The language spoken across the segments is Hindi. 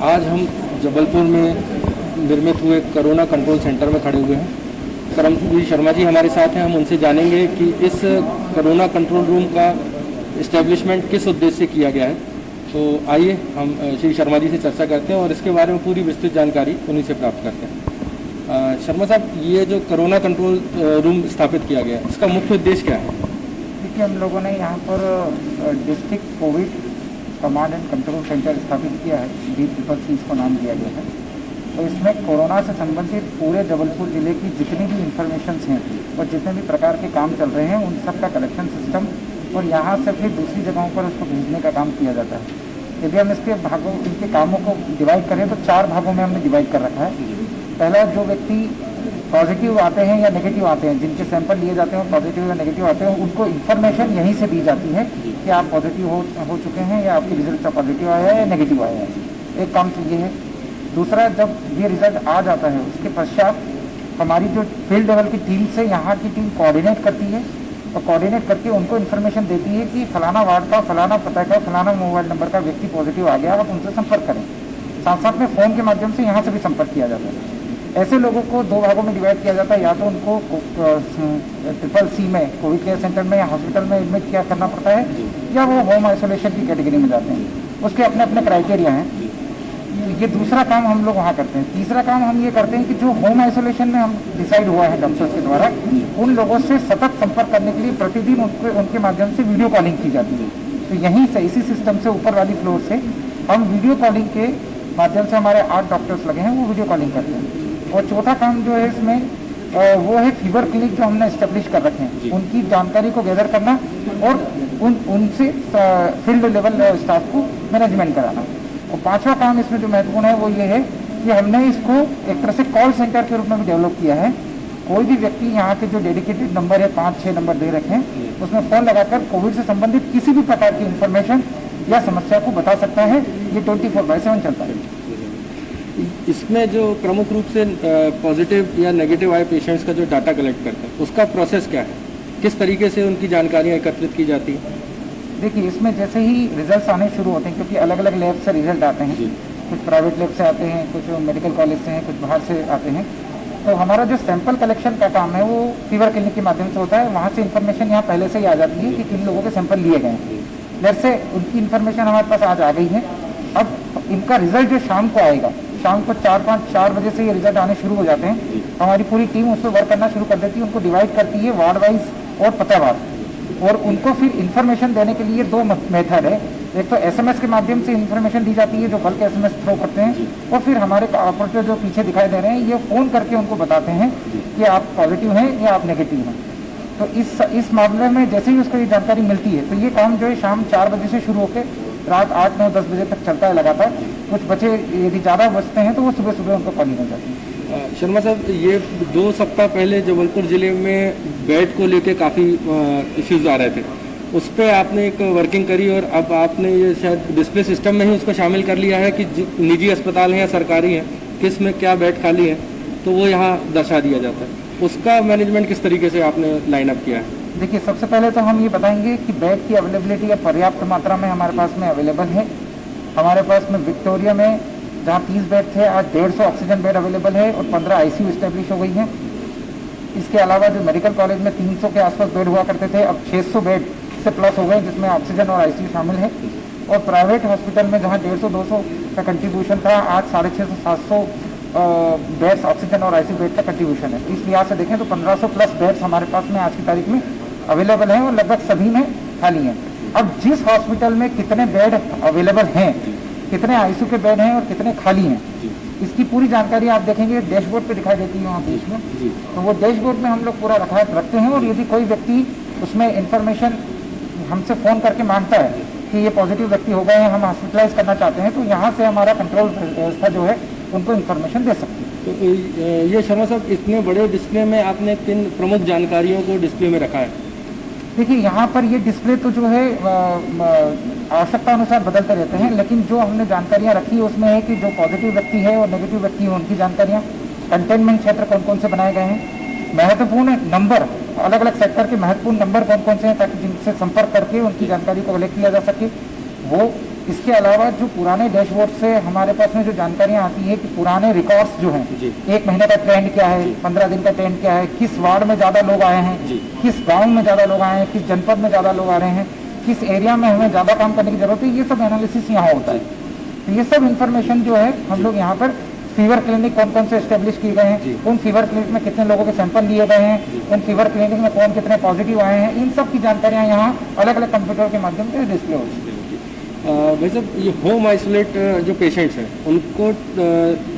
आज हम जबलपुर में निर्मित हुए कोरोना कंट्रोल सेंटर में खड़े हुए हैं। करमवीर शर्मा जी हमारे साथ हैं। हम उनसे जानेंगे कि इस कोरोना कंट्रोल रूम का इस्टेब्लिशमेंट किस उद्देश्य से किया गया है। तो आइए हम श्री शर्मा जी से चर्चा करते हैं और इसके बारे में पूरी विस्तृत जानकारी उन्हीं से प्राप्त करते हैं। शर्मा साहब, ये जो कोरोना कंट्रोल रूम स्थापित किया गया है, इसका मुख्य उद्देश्य क्या है? देखिए, हम लोगों ने यहाँ पर district Covid command and control centre स्थापित किया है, DCC इसको नाम दिया गया है। तो इसमें कोरोना से संबंधित पूरे जबलपुर ज़िले की जितनी भी इंफॉर्मेशंस हैं और जितने भी प्रकार के काम चल रहे हैं उन सब का कलेक्शन सिस्टम और यहाँ से फिर दूसरी जगहों पर उसको भेजने का काम किया जाता है। यदि हम इसके भागों, इनके कामों को डिवाइड करें तो 4 भागों में हमने डिवाइड कर रखा है। पहला, जो व्यक्ति पॉजिटिव आते हैं या नेगेटिव आते हैं, जिनके सैंपल लिए जाते हैं पॉजिटिव या नेगेटिव आते हैं, उनको इन्फॉर्मेशन यहीं से दी जाती है कि आप पॉजिटिव हो चुके हैं या आपके रिजल्ट पॉजिटिव आया है या नेगेटिव आया है। एक काम तो ये है। दूसरा, जब ये रिजल्ट आ जाता है उसके पश्चात हमारी जो फील्ड लेवल की टीम से यहाँ की टीम कोऑर्डिनेट करती है और कोऑर्डिनेट करके उनको इन्फॉर्मेशन देती है कि फलाना वार्ड का, फलाना पता का, फलाना मोबाइल नंबर का व्यक्ति पॉजिटिव आ गया, आप उनसे संपर्क करें। साथ साथ में फ़ोन के माध्यम से यहाँ से भी संपर्क किया जाता है। ऐसे लोगों को 2 भागों में डिवाइड किया जाता है। या तो उनको CCC में, कोविड केयर सेंटर में या हॉस्पिटल में एडमिट किया करना पड़ता है, या वो होम आइसोलेशन की कैटेगरी में जाते हैं। उसके अपने अपने क्राइटेरिया हैं। ये दूसरा काम हम लोग वहाँ करते हैं। तीसरा काम हम ये करते हैं कि जो होम आइसोलेशन में हम डिसाइड हुआ है डॉक्टर्स के द्वारा, उन लोगों से सतत संपर्क करने के लिए प्रतिदिन उनके माध्यम से वीडियो कॉलिंग की जाती है। तो यहीं से, इसी सिस्टम से, ऊपर वाली फ्लोर से हम वीडियो कॉलिंग के माध्यम से, हमारे 8 डॉक्टर्स लगे हैं, वो वीडियो कॉलिंग करते हैं। और चौथा काम जो है इसमें वो है फीवर क्लिनिक जो हमने इस्टेब्लिश कर रखे हैं, उनकी जानकारी को गैदर करना और उनसे फील्ड लेवल स्टाफ को मैनेजमेंट कराना। और 5वां काम इसमें जो महत्वपूर्ण है वो ये है कि हमने इसको एक तरह से कॉल सेंटर के रूप में भी डेवलप किया है। कोई भी व्यक्ति यहाँ के जो डेडिकेटेड नंबर है, 5-6 नंबर दे रखे हैं, उसमें फ़ोन लगाकर कोविड से संबंधित किसी भी प्रकार की इन्फॉर्मेशन या समस्या को बता सकता है। ये 24/7 चलता है। इसमें जो प्रमुख रूप से पॉजिटिव या नेगेटिव आए पेशेंट्स का जो डाटा कलेक्ट करते हैं, उसका प्रोसेस क्या है? किस तरीके से उनकी जानकारियाँ एकत्रित की जाती हैं? देखिए, इसमें जैसे ही रिजल्ट्स आने शुरू होते हैं, क्योंकि अलग अलग लैब से रिजल्ट आते हैं, कुछ प्राइवेट लैब से आते हैं, कुछ मेडिकल कॉलेज से हैं, कुछ बाहर से आते हैं, तो हमारा जो सैंपल कलेक्शन का काम है वो फीवर क्लिनिक के माध्यम से होता है। वहाँ से इन्फॉर्मेशन यहाँ पहले से ही आ जाती है कि किन लोगों के सैंपल लिए गए हैं। जैसे उनकी इन्फॉर्मेशन हमारे पास आज आ गई है। अब इनका रिजल्ट जो शाम को आएगा, शाम को 4 बजे से ये रिजल्ट आने शुरू हो जाते हैं। हमारी पूरी टीम उस पर वर्क करना शुरू कर देती है, उनको डिवाइड करती है वार्ड वाइज और पतावार, और उनको फिर इन्फॉर्मेशन देने के लिए 2 मेथड है। एक तो SMS के माध्यम से इन्फॉर्मेशन दी जाती है, जो बल्क SMS थ्रो करते हैं, और फिर हमारे ऑपरेटर जो पीछे दिखाई दे रहे हैं, ये फ़ोन करके उनको बताते हैं कि आप पॉजिटिव हैं या आप नेगेटिव हैं। तो इस मामले में जैसे ही उसको ये जानकारी मिलती है, तो ये काम जो है शाम 4 बजे से शुरू होकर रात 8, 9, 10 बजे तक चलता है लगातार। कुछ बच्चे यदि ज़्यादा बचते हैं तो वो सुबह सुबह उनको कॉलिंग हो जाती है। शर्मा साहब, ये 2 सप्ताह पहले जबलपुर ज़िले में बेड को लेके काफ़ी इश्यूज़ आ रहे थे, उस पर आपने एक वर्किंग करी और अब आपने ये शायद डिस्प्ले सिस्टम में ही उसको शामिल कर लिया है कि निजी अस्पताल हैं या सरकारी हैं, किस में क्या बेड खाली है, तो वो यहाँ दर्शा दिया जाता है। उसका मैनेजमेंट किस तरीके से आपने लाइन अप किया है? देखिए, सबसे पहले तो हम ये बताएंगे कि बेड की अवेलेबिलिटी या पर्याप्त मात्रा में हमारे पास में अवेलेबल है। हमारे पास में विक्टोरिया में जहाँ 30 बेड थे, आज 150 ऑक्सीजन बेड अवेलेबल है और 15 ICU इस्टेब्लिश हो गई हैं। इसके अलावा जो मेडिकल कॉलेज में 300 के आसपास बेड हुआ करते थे, अब 600 बेड से प्लस हो गए, जिसमें ऑक्सीजन और ICU शामिल है। और प्राइवेट हॉस्पिटल में जहाँ 150-200 का कंट्रीब्यूशन था, आज 650-700 बेड्स ऑक्सीजन और ICU बेड का कंट्रीब्यूशन है। इस लिहाज से देखें तो 1500 प्लस बेड्स हमारे पास में आज की तारीख में अवेलेबल हैं और लगभग सभी में खाली हैं। अब जिस हॉस्पिटल में कितने बेड अवेलेबल हैं, कितने ICU के बेड हैं और कितने खाली हैं, इसकी पूरी जानकारी आप देखेंगे डैशबोर्ड पे दिखाई देती है वहाँ बीच में। तो वो डैशबोर्ड में हम लोग पूरा रखते हैं, और यदि कोई व्यक्ति उसमें इंफॉर्मेशन हमसे फ़ोन करके मांगता है कि ये पॉजिटिव व्यक्ति हो गए हैं, हम हॉस्पिटलाइज करना चाहते हैं, तो यहाँ से हमारा कंट्रोल व्यवस्था जो है उनको इन्फॉर्मेशन दे सकती है। तो ये शर्मा साहब, इतने बड़े डिस्प्ले में आपने किन प्रमुख जानकारियों को डिस्प्ले में रखा है? देखिए, यहाँ पर ये डिस्प्ले तो जो है आवश्यकता अनुसार बदलते रहते हैं, लेकिन जो हमने जानकारियाँ रखी है उसमें है कि जो पॉजिटिव व्यक्ति है और नेगेटिव व्यक्ति है उनकी जानकारियाँ, कंटेनमेंट क्षेत्र कौन कौन से बनाए गए हैं, महत्वपूर्ण नंबर, अलग अलग सेक्टर के महत्वपूर्ण नंबर कौन कौन से हैं, ताकि जिनसे संपर्क करके उनकी जानकारी को कलेक्ट किया जा सके, वो इसके अलावा जो पुराने डैशबोर्ड से हमारे पास में जो जानकारियां आती है कि पुराने रिकॉर्ड्स जो हैं, एक महीने का ट्रेंड क्या है, 15 दिन का ट्रेंड क्या है, किस वार्ड में ज़्यादा लोग आए हैं, किस गांव में ज़्यादा लोग आए हैं, किस जनपद में ज़्यादा लोग आ रहे हैं, किस एरिया में हमें ज़्यादा काम करने की जरूरत है, ये सब एनालिसिस यहाँ होता है। तो ये सब इन्फॉर्मेशन जो है हम लोग यहाँ पर फीवर क्लिनिक कौन कौन से एस्टेब्लिश किए गए हैं, उन फीवर क्लिनिक में कितने लोगों के सैंपल लिए गए हैं, उन फीवर क्लिनिक में कौन कितने पॉजिटिव आए हैं, इन सब की जानकारियाँ यहाँ अलग अलग कंप्यूटर के माध्यम से डिस्प्ले होती है। वैसे ये होम आइसोलेट जो पेशेंट्स हैं उनको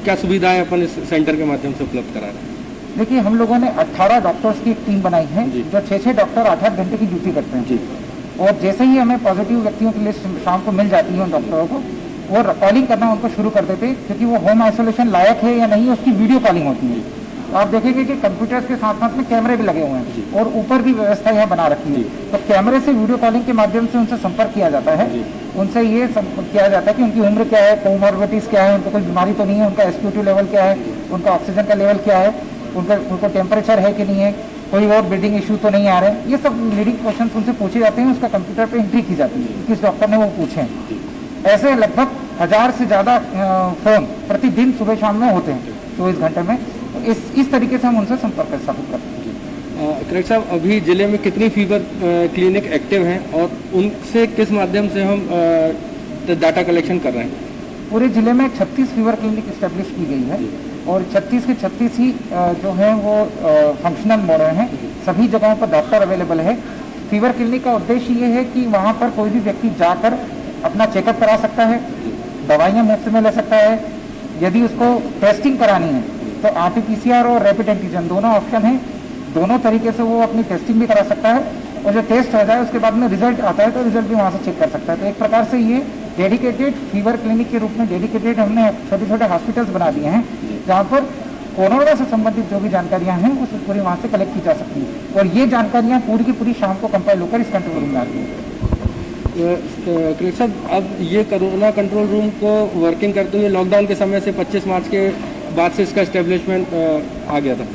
क्या सुविधाएं अपन इस सेंटर के माध्यम से उपलब्ध करा रहे हैं? देखिए, हम लोगों ने 18 डॉक्टर्स की एक टीम बनाई है जो 6-6 डॉक्टर 8-8 घंटे की ड्यूटी करते हैं और जैसे ही हमें पॉजिटिव व्यक्तियों की लिस्ट शाम को मिल जाती है उन डॉक्टरों को, वो कॉलिंग करना उनको शुरू कर देते हैं, क्योंकि वो होम आइसोलेशन लायक है या नहीं उसकी वीडियो कॉलिंग होती है। तो आप देखेंगे कि कंप्यूटर्स के साथ साथ में कैमरे भी लगे हुए हैं और ऊपर भी व्यवस्था यहाँ बना रखी है। तो कैमरे से वीडियो कॉलिंग के माध्यम से उनसे संपर्क किया जाता है, उनसे ये किया जाता है कि उनकी उम्र क्या है, कोमॉर्बिडिटीज क्या है, उनको कोई बीमारी तो नहीं है, उनका एसपीओ2 लेवल क्या है, उनका ऑक्सीजन का लेवल क्या है, उनको टेम्परेचर है कि नहीं है, कोई और ब्रीदिंग इशू तो नहीं आ रहे। ये सब लीडिंग क्वेश्चन उनसे पूछे जाते हैं, उसका कंप्यूटर पर एंट्री की जाती है किस डॉक्टर ने वो पूछे हैं। ऐसे लगभग 1000 से ज़्यादा फोन प्रतिदिन सुबह शाम में होते हैं 24 घंटे में। तो इस तरीके से हम उनसे संपर्क स्थापित करते हैं। कलेक्टर साहब, अभी जिले में कितनी फीवर क्लिनिक एक्टिव हैं और उनसे किस माध्यम से हम डाटा कलेक्शन कर रहे हैं? पूरे जिले में 36 फीवर क्लिनिक इस्टेब्लिश की गई है और 36 के 36 ही जो है वो फंक्शनल मॉडल हैं। सभी जगहों पर डॉक्टर अवेलेबल है। फीवर क्लिनिक का उद्देश्य ये है कि वहाँ पर कोई भी व्यक्ति जाकर अपना चेकअप करा सकता है, दवाइयाँ मुफ्त में ले सकता है। यदि उसको टेस्टिंग करानी है तो RT-PCR और रैपिड एंटीजन दोनों ऑप्शन है, दोनों तरीके से वो अपनी टेस्टिंग भी करा सकता है और जो टेस्ट हो जाए उसके बाद में रिजल्ट आता है तो रिजल्ट भी वहाँ से चेक कर सकता है। तो एक प्रकार से ये डेडिकेटेड फीवर क्लिनिक के रूप में डेडिकेटेड हमने छोटे छोटे हॉस्पिटल्स बना दिए हैं जहाँ पर कोरोना से संबंधित जो भी जानकारियाँ हैं वो पूरी वहाँ से कलेक्ट की जा सकती हैं और ये जानकारियाँ पूरी की पूरी शाम को कंपाइल होकर इस कंट्रोल रूम में आती हैं। कृष्ण, अब ये कोरोना कंट्रोल रूम को वर्किंग करते हुए लॉकडाउन के समय से 25 मार्च के बाद से इसका एस्टेब्लिशमेंट आ गया था,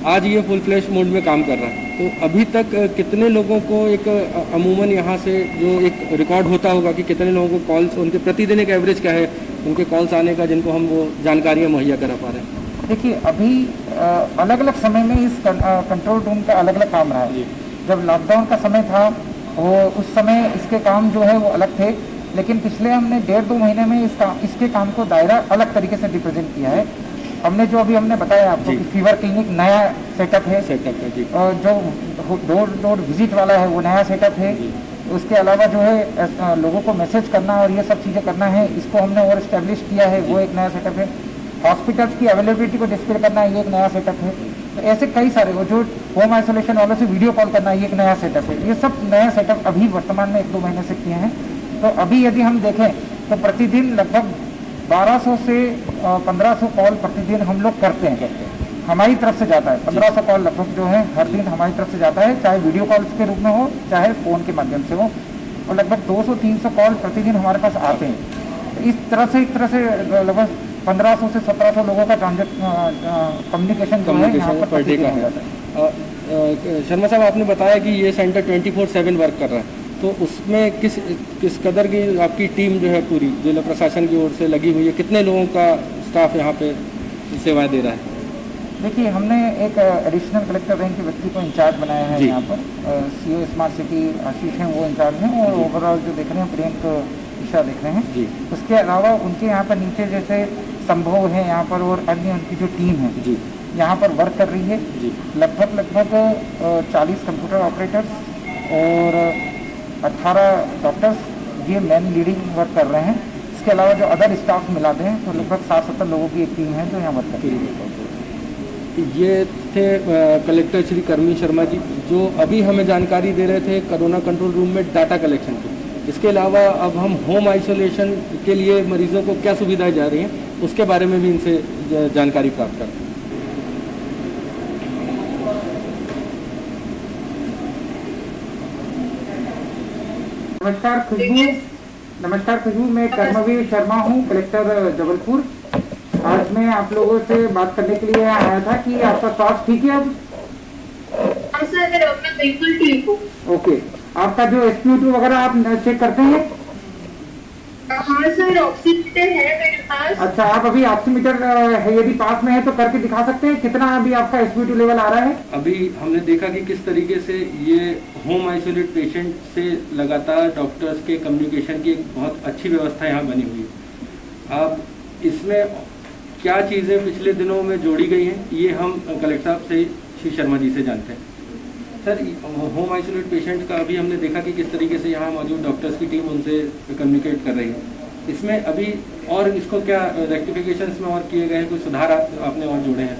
आज ये फुल फ्लैश मोड में काम कर रहा है। तो अभी तक कितने लोगों को एक अमूमन यहाँ से जो एक रिकॉर्ड होता होगा कि कितने लोगों को कॉल्स, उनके प्रतिदिन एक एवरेज क्या है उनके कॉल्स आने का, जिनको हम वो जानकारियाँ मुहैया करा पा रहे हैं? देखिए, अभी अलग अलग समय में इस कंट्रोल रूम का अलग अलग काम रहा है। जब लॉकडाउन का समय था वो उस समय इसके काम जो है वो अलग थे, लेकिन पिछले हमने 1.5-2 महीने में इसके काम को दायरा अलग तरीके से रिप्रेजेंट किया है। हमने जो अभी हमने बताया आपको कि फीवर क्लिनिक नया सेटअप है जी। और जो डोर विजिट वाला है वो नया सेटअप है। उसके अलावा जो है लोगों को मैसेज करना और ये सब चीज़ें करना है, इसको हमने और इस्टेब्लिश किया है, वो एक नया सेटअप है। हॉस्पिटल्स की अवेलेबिलिटी को डिस्प्ले करना है, ये एक नया सेटअप है। तो ऐसे कई सारे, वो जो होम आइसोलेशन वालों से वीडियो कॉल करना है, ये एक नया सेटअप है। ये सब नया सेटअप अभी वर्तमान में 1-2 महीने से किए हैं। तो अभी यदि हम देखें तो प्रतिदिन लगभग 1200 से 1500 कॉल प्रतिदिन हम लोग करते हैं, हमारी तरफ से जाता है। 1500 कॉल लगभग जो है हर दिन हमारी तरफ से जाता है, चाहे वीडियो कॉल्स के रूप में हो चाहे फ़ोन के माध्यम से हो, और लगभग 200-300 कॉल प्रतिदिन हमारे पास आते हैं। तो इस तरह से लगभग 1500 से 1700 लोगों का कम्युनिकेशन यहाँ पर डे का है। शर्मा साहब, आपने बताया कि ये सेंटर 24/7 वर्क कर रहा है, तो उसमें किस कदर की आपकी टीम जो है पूरी जिला प्रशासन की ओर से लगी हुई है? कितने लोगों का स्टाफ यहाँ पे सेवाएं दे रहा है? देखिए, हमने एक एडिशनल कलेक्टर रैंक के व्यक्ति को इंचार्ज बनाया है यहाँ पर। CO स्मार्ट सिटी आशीष हैं, वो इंचार्ज हैं, और ओवरऑल जो देख रहे हैं प्रियंक ईशा देख रहे हैं। उसके अलावा उनके यहाँ पर नीचे जैसे संभव है यहाँ पर और अन्य उनकी जो टीम है यहाँ पर वर्क कर रही है। लगभग 40 कंप्यूटर ऑपरेटर्स और 18 डॉक्टर्स ये मेन लीडिंग वर्क कर रहे हैं। इसके अलावा जो अदर स्टाफ मिलाते हैं तो लगभग 60-70 लोगों की एक टीम है जो यहाँ वर्क कर रही है। ये थे कलेक्टर श्री करमी शर्मा जी, जो अभी हमें जानकारी दे रहे थे कोरोना कंट्रोल रूम में डाटा कलेक्शन की। इसके अलावा अब हम होम आइसोलेशन के लिए मरीजों को क्या सुविधाएं जा रही हैं उसके बारे में भी इनसे जानकारी प्राप्त करते हैं। नमस्कार खुशबू, मैं कर्मवीर शर्मा हूँ, कलेक्टर जबलपुर। आज मैं आप लोगों से बात करने के लिए आया था कि आपका स्वास्थ्य ठीक है अब? हाँ सर, मैं बिल्कुल ठीक हूँ। ओके, आपका जो SpO2 वगैरह आप चेक करते हैं? हाँ सर, ऑक्सीमीटर है मेरे पास। अच्छा, आप अभी ऑक्सीमीटर है यदि पास में है तो करके दिखा सकते हैं कितना अभी आपका SpO2 लेवल आ रहा है? अभी हमने देखा कि किस तरीके से ये होम आइसोलेट पेशेंट से लगातार डॉक्टर्स के कम्युनिकेशन की एक बहुत अच्छी व्यवस्था यहाँ बनी हुई है। अब इसमें क्या चीज़ें पिछले दिनों में जोड़ी गई हैं, ये हम कलेक्टर साहब से, श्री शर्मा जी से जानते हैं। सर, होम आइसोलेट पेशेंट का अभी हमने देखा कि किस तरीके से यहाँ मौजूद डॉक्टर्स की टीम उनसे कम्युनिकेट कर रही है। इसमें अभी और इसको क्या रेक्टिफिकेशंस में और किए गए हैं, कोई सुधार आपने और जोड़े हैं?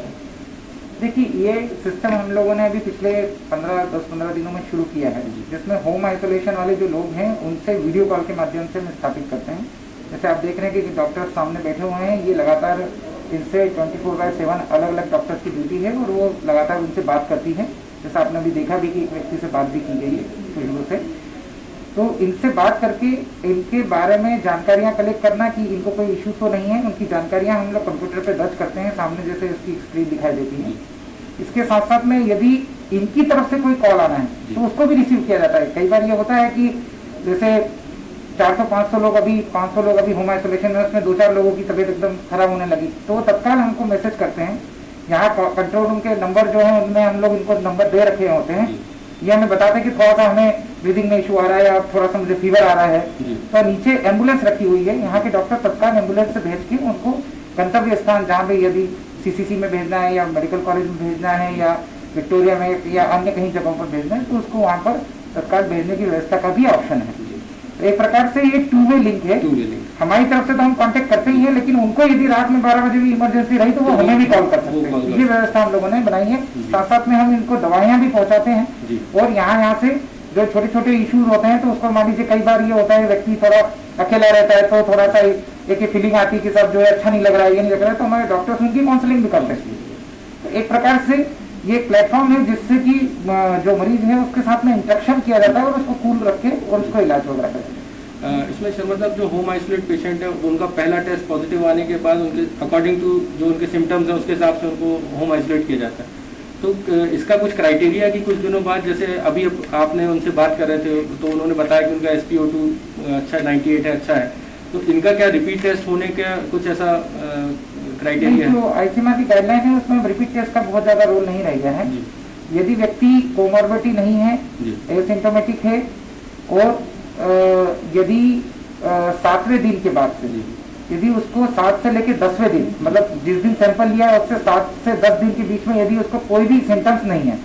देखिए, ये सिस्टम हम लोगों ने अभी पिछले 10-15 दिनों में शुरू किया है, जिसमें होम आइसोलेशन वाले जो लोग हैं उनसे वीडियो कॉल के माध्यम से हम स्थापित करते हैं। जैसे आप देख रहे हैं कि डॉक्टर सामने बैठे हुए हैं, ये लगातार इनसे 24/7 अलग अलग डॉक्टर्स की ड्यूटी है और वो लगातार उनसे बात करती है। जैसा आपने अभी देखा भी कि एक व्यक्ति से बात भी की गई है खुशबू से। तो इनसे बात करके इनके बारे में जानकारियां कलेक्ट करना कि इनको कोई इशू तो नहीं है, उनकी जानकारियां हम लोग कंप्यूटर पे दर्ज करते हैं, सामने जैसे उसकी स्क्रीन दिखाई देती है। इसके साथ साथ में यदि इनकी तरफ से कोई कॉल आना है तो उसको भी रिसीव किया जाता है। कई बार ये होता है कि जैसे 400-500 लोग अभी होम आइसोलेशन में, उसमें 2-4 लोगों की तबीयत एकदम खराब होने लगी, तो तत्काल हमको मैसेज करते हैं। यहाँ कंट्रोल रूम के नंबर जो है उनमें हम लोग इनको नंबर दे रखे होते हैं। ये हमें बताते हैं कि थोड़ा सा हमें ब्रीदिंग में इशू आ रहा है या थोड़ा सा मुझे फीवर आ रहा है, तो नीचे एम्बुलेंस रखी हुई है। यहाँ के डॉक्टर तत्काल एम्बुलेंस से भेज के उनको गंतव्य स्थान, जहाँ पे यदि CCC में भेजना है या मेडिकल कॉलेज में भेजना है या विक्टोरिया में या अन्य कहीं जगहों पर भेजना है, तो उसको वहाँ पर तत्काल भेजने की व्यवस्था का भी ऑप्शन है। तो एक प्रकार से ये 2 वे लिंक है। हमारी तरफ से तो हम कांटेक्ट करते ही हैं, लेकिन उनको यदि रात में 12 बजे भी इमरजेंसी रही तो वो हमें भी कॉल कर सकते हैं। ये व्यवस्था हम लोगों ने बनाई है। साथ साथ में हम इनको दवाइयाँ भी पहुँचाते हैं और यहाँ से जो छोटे छोटे इश्यूज होते हैं तो उसको मान लीजिए कई बार ये होता है व्यक्ति थोड़ा अकेला रहता है तो थोड़ा सा एक फीलिंग आती है कि सब जो है अच्छा नहीं लग रहा है, ये नहीं लग रहा है, तो हमारे डॉक्टर्स उनकी काउंसलिंग भी करते हैं। तो एक प्रकार से ये प्लेटफॉर्म है जिससे कि जो मरीज है उसके साथ में इंटरेक्शन किया जाता है और उसको कूल रख के और उसको इलाज वगैरह करते हैं। इसमें शर्मा साहब, जो होम आइसोलेट पेशेंट है उनका पहला टेस्ट पॉजिटिव आने के बाद उनके अकॉर्डिंग टू जो उनके सिम्टम्स हैं उसके हिसाब से उनको होम आइसोलेट किया जाता है। तो इसका कुछ क्राइटेरिया कि कुछ दिनों बाद, जैसे अभी आपने उनसे बात कर रहे थे तो उन्होंने बताया कि उनका SpO2 अच्छा 98 है, अच्छा है, तो इनका क्या रिपीट टेस्ट होने का कुछ ऐसा क्राइटेरिया है? जो ICMR की गाइडलाइन है उसमें रिपीट टेस्ट का बहुत ज्यादा रोल नहीं रह गया है। यदि व्यक्ति कोमॉर्बिडिटी नहीं है, एसिम्टोमेटिक है और यदि 7वें दिन के बाद से यदि उसको 7 से लेकर 10वें दिन, मतलब जिस दिन सैंपल लिया है उससे 7 से 10 दिन के बीच में यदि उसको कोई भी सिम्टम्स नहीं है,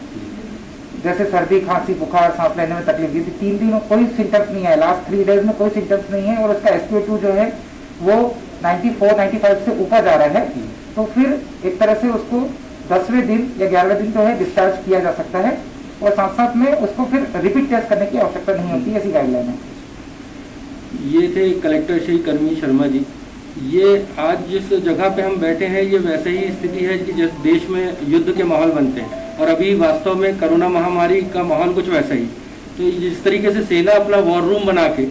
जैसे सर्दी, खांसी, बुखार, सांस लेने में तकलीफ, यदि 3 दिन कोई सिम्टम्स नहीं है, लास्ट 3 डेज में कोई सिम्टम्स नहीं है और उसका SpO2 जो है वो 94-95 से ऊपर जा रहा है, तो फिर एक तरह से उसको 10वें दिन या 11वें दिन जो है डिस्चार्ज किया जा सकता है और साथ साथ में उसको फिर रिपीट टेस्ट करने की आवश्यकता नहीं होती, ऐसी गाइडलाइन है। ये थे कलेक्टर श्री कर्मी शर्मा जी। ये आज जिस जगह पे हम बैठे हैं ये वैसे ही स्थिति है कि जिस देश में युद्ध के माहौल बनते हैं और अभी वास्तव में कोरोना महामारी का माहौल कुछ वैसा ही। तो जिस तरीके से सेना अपना वॉर रूम बना के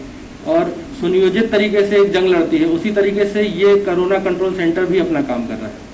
और सुनियोजित तरीके से जंग लड़ती है, उसी तरीके से ये कोरोना कंट्रोल सेंटर भी अपना काम कर रहा है।